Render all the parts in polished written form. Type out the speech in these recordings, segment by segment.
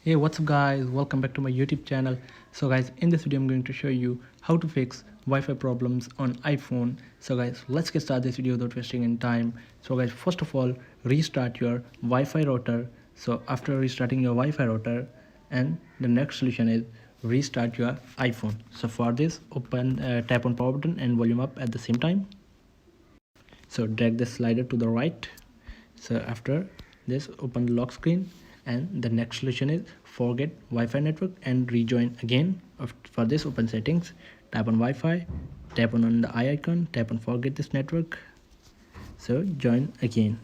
Hey, what's up guys, welcome back to my YouTube channel. So guys, in this video I'm going to show you how to fix Wi-Fi problems on iPhone. So guys, let's get started this video without wasting any time. So guys, first of all, restart your Wi-Fi router. So after restarting your Wi-Fi router, and the next solution is restart your iPhone. So for this, tap on power button and volume up at the same time. So drag the slider to the right. So after this, open the lock screen, and the next solution is forget Wi-Fi network and rejoin again. For this, open settings, tap on Wi-Fi, tap on the eye icon, tap on forget this network. So join again.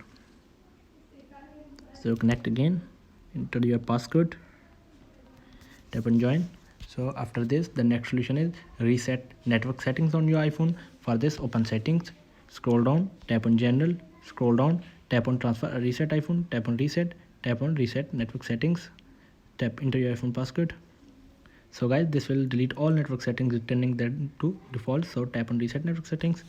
So connect again, enter your passcode, tap on join. So after this, the next solution is reset network settings on your iPhone. For this, open settings, scroll down, tap on general, scroll down, tap on transfer reset iPhone, tap on reset network settings, tap enter your iPhone passcode. So guys, this will delete all network settings, returning them to default. So tap on reset network settings.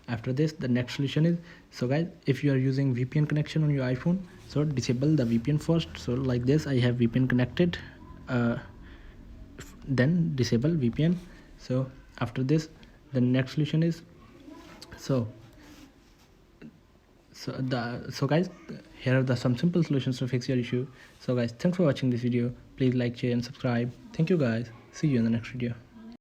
After this, the next solution is, so guys, if you are using VPN connection on your iPhone, so disable the VPN first. So like this, I have VPN connected, then disable VPN. So after this, the next solution is, so guys, here are some simple solutions to fix your issue. So guys, thanks for watching this video. Please like, share and subscribe. Thank you guys. See you in the next video.